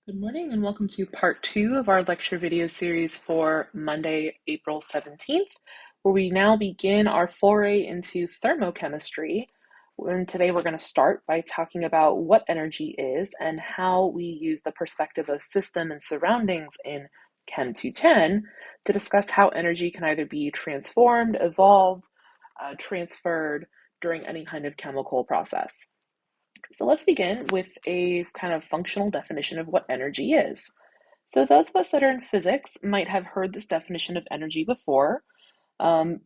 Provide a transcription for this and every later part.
Good morning and welcome to part 2 of our lecture video series for Monday, April 17th, where we now begin our foray into thermochemistry. And today we're going to start by talking about what energy is and how we use the perspective of system and surroundings in Chem 210 to discuss how energy can either be transformed, evolved, transferred during any kind of chemical process. So let's begin with a kind of functional definition of what energy is. So those of us that are in physics might have heard this definition of energy before. Um,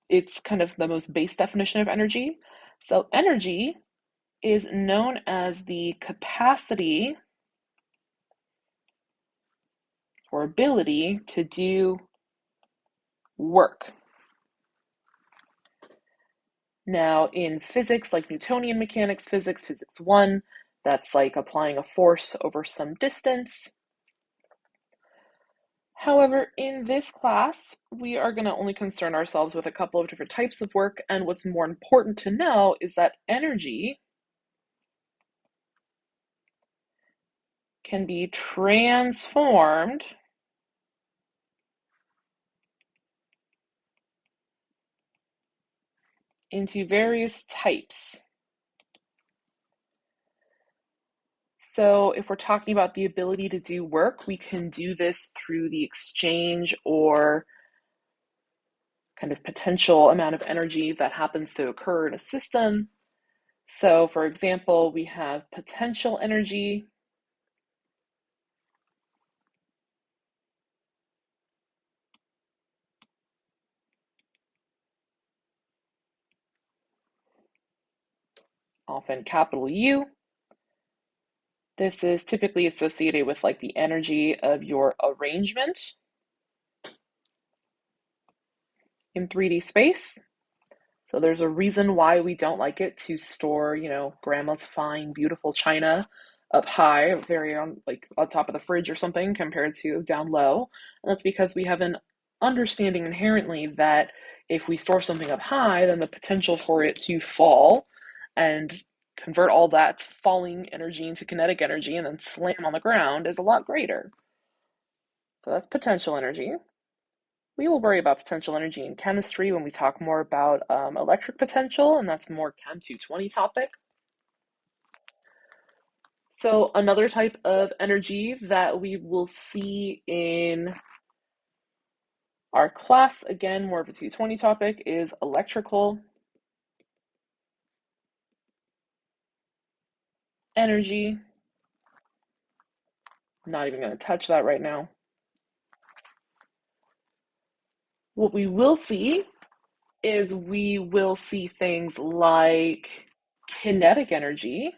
it's kind of the most base definition of energy. So energy is known as the capacity or ability to do work. Now, in physics, like Newtonian mechanics physics, physics 1, that's like applying a force over some distance. However, in this class, we are going to only concern ourselves with a couple of different types of work, and what's more important to know is that energy can be transformed into various types. So if we're talking about the ability to do work, we can do this through the exchange or kind of potential amount of energy that happens to occur in a system. So for example, we have potential energy, often capital U. This is typically associated with like the energy of your arrangement in 3D space. So there's a reason why we don't like it to store, grandma's fine, beautiful china up high, very on like on top of the fridge or something compared to down low. And that's because we have an understanding inherently that if we store something up high, then the potential for it to fall and convert all that falling energy into kinetic energy and then slam on the ground is a lot greater. So that's potential energy. We will worry about potential energy in chemistry when we talk more about electric potential, and that's more Chem 220 topic. So another type of energy that we will see in our class, again, more of a 220 topic, is electrical energy. I'm not even going to touch that right now. What we will see is we will see things like kinetic energy,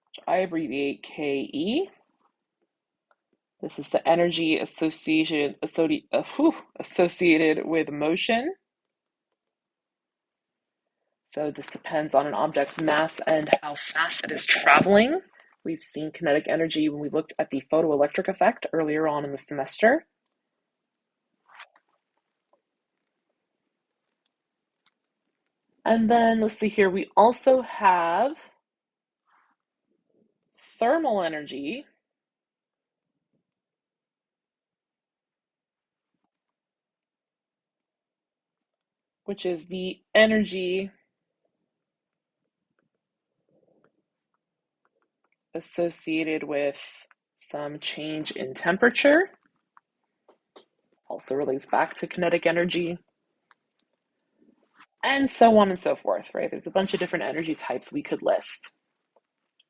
which I abbreviate KE. This is the energy associated with motion. So this depends on an object's mass and how fast it is traveling. We've seen kinetic energy when we looked at the photoelectric effect earlier on in the semester. And then let's see here, we also have thermal energy, which is the energy associated with some change in temperature. Also relates back to kinetic energy. And so on and so forth, right? There's a bunch of different energy types we could list.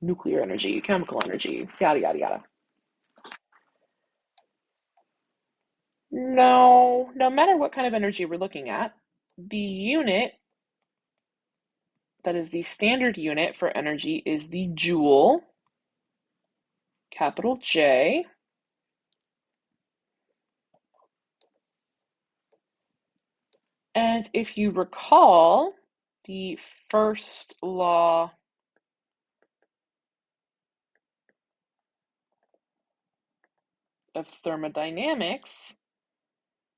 Nuclear energy, chemical energy, yada, yada, yada. No matter what kind of energy we're looking at, the unit that is the standard unit for energy is the joule, capital J. And if you recall, the first law of thermodynamics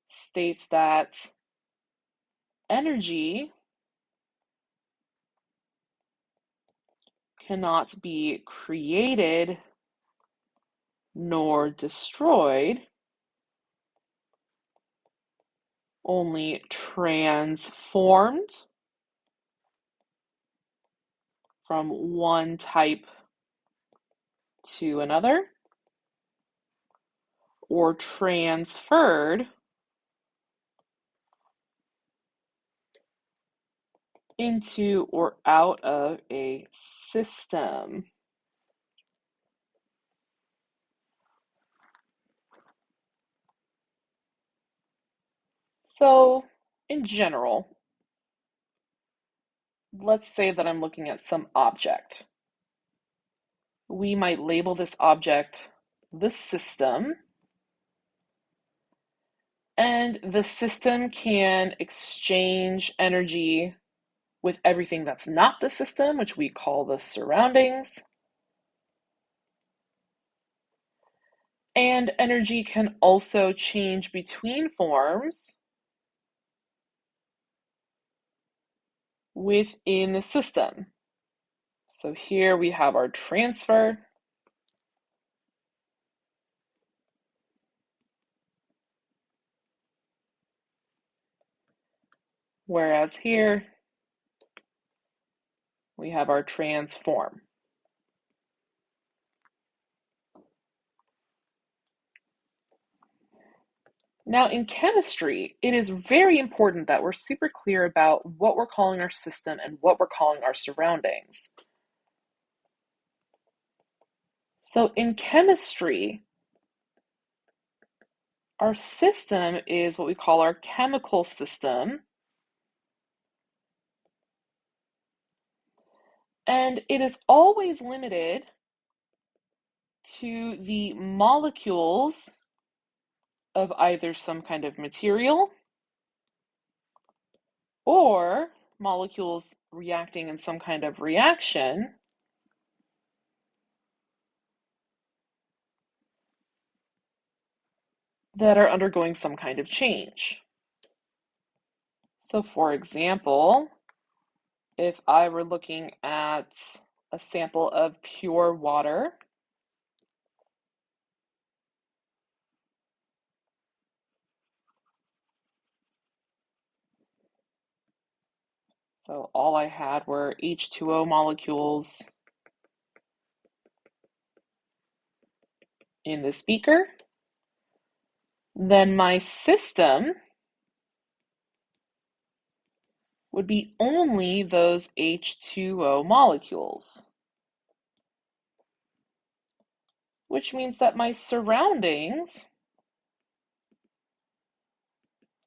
states that energy cannot be created nor destroyed, only transformed from one type to another, or transferred into or out of a system. So, in general, let's say that I'm looking at some object. We might label this object the system, and the system can exchange energy with everything that's not the system, which we call the surroundings. And energy can also change between forms within the system. So here we have our transfer. Whereas here we have our transform. Now in chemistry, it is very important that we're super clear about what we're calling our system and what we're calling our surroundings. So in chemistry, our system is what we call our chemical system, and it is always limited to the molecules of either some kind of material or molecules reacting in some kind of reaction that are undergoing some kind of change. So for example, if I were looking at a sample of pure water, so all I had were H2O molecules in this beaker, then my system would be only those H2O molecules, which means that my surroundings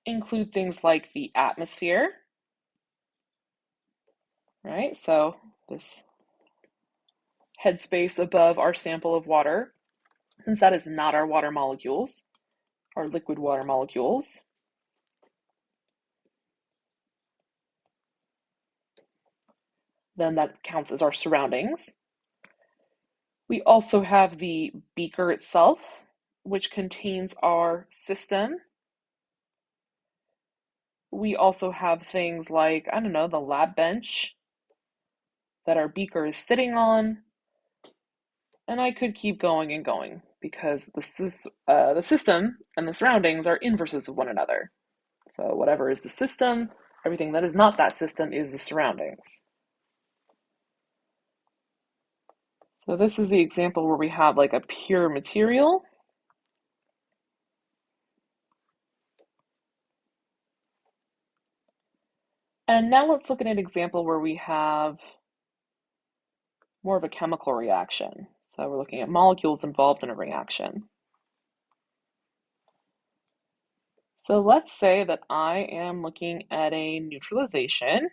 include things like the atmosphere, right? So this headspace above our sample of water, since that is not our water molecules, our liquid water molecules. Then that counts as our surroundings. We also have the beaker itself, which contains our system. We also have things like, I don't know, the lab bench that our beaker is sitting on. And I could keep going and going because the system and the surroundings are inverses of one another. So whatever is the system, everything that is not that system is the surroundings. So this is the example where we have like a pure material. And now let's look at an example where we have more of a chemical reaction. So we're looking at molecules involved in a reaction. So let's say that I am looking at a neutralization.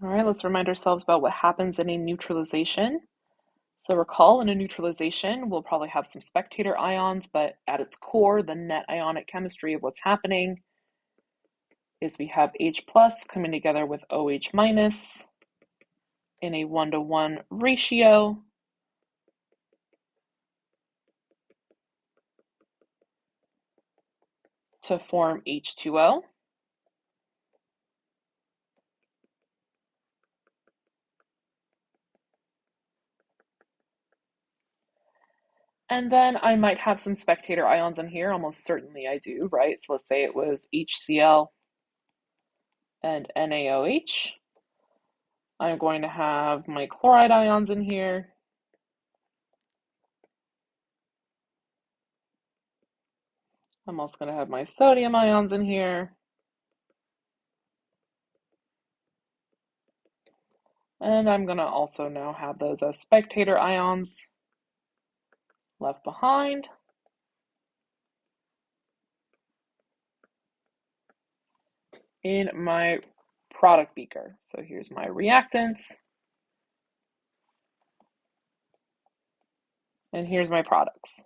All right, let's remind ourselves about what happens in a neutralization. So recall in a neutralization, we'll probably have some spectator ions, but at its core, the net ionic chemistry of what's happening is we have H plus coming together with OH minus in a 1-to-1 ratio. To form H2O. And then I might have some spectator ions in here, almost certainly I do, right? So let's say it was HCl and NaOH. I'm going to have my chloride ions in here. I'm also going to have my sodium ions in here. And I'm going to also now have those as spectator ions left behind. In my product beaker. So here's my reactants. And here's my products.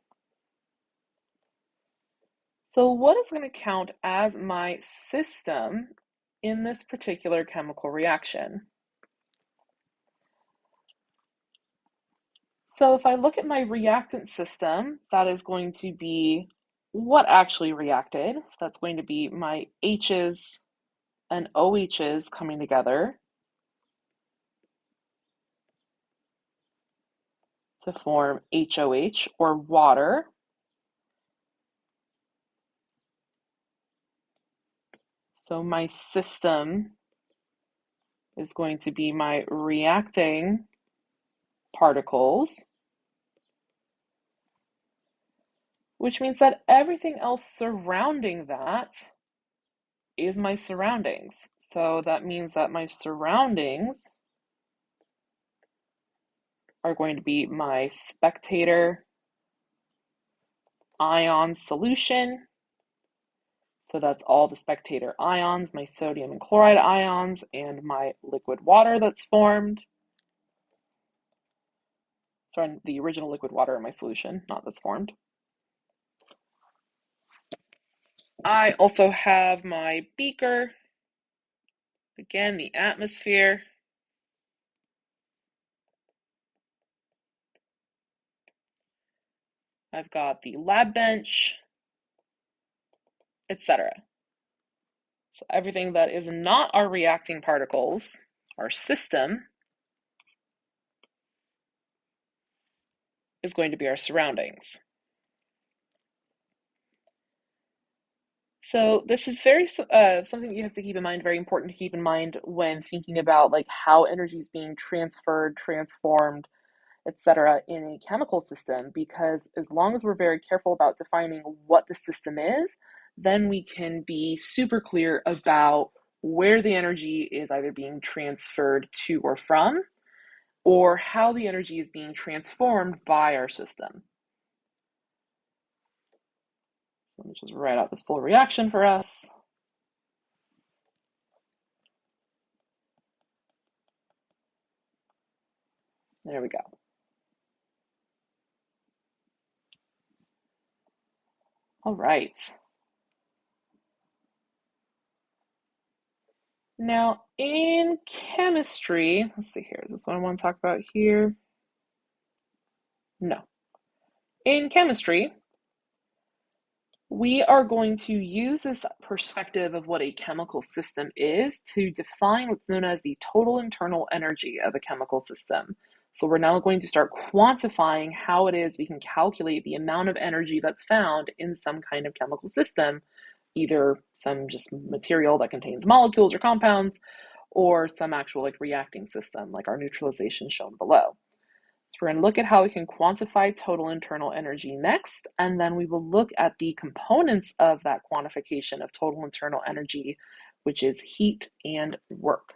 So what is going to count as my system in this particular chemical reaction? So if I look at my reactant system, that is going to be what actually reacted. So that's going to be my H's and OH's coming together to form HOH, or water. So my system is going to be my reacting particles, which means that everything else surrounding that is my surroundings. So that means that my surroundings are going to be my spectator ion solution. So that's all the spectator ions, my sodium and chloride ions, and my liquid water that's formed. Sorry, the original liquid water in my solution, not that's formed. I also have my beaker, again, the atmosphere. I've got the lab bench, etc. So everything that is not our reacting particles, our system, is going to be our surroundings. So this is very something you have to keep in mind, very important to keep in mind when thinking about like how energy is being transferred, transformed, etc. in a chemical system, because as long as we're very careful about defining what the system is, then we can be super clear about where the energy is either being transferred to or from, or how the energy is being transformed by our system. So let me just write out this full reaction for us. There we go. All right. Now, in chemistry, let's see here. Is this what I want to talk about here? No. In chemistry, we are going to use this perspective of what a chemical system is to define what's known as the total internal energy of a chemical system. So we're now going to start quantifying how it is we can calculate the amount of energy that's found in some kind of chemical system, either some just material that contains molecules or compounds, or some actual like reacting system, like our neutralization shown below. So we're going to look at how we can quantify total internal energy next, and then we will look at the components of that quantification of total internal energy, which is heat and work.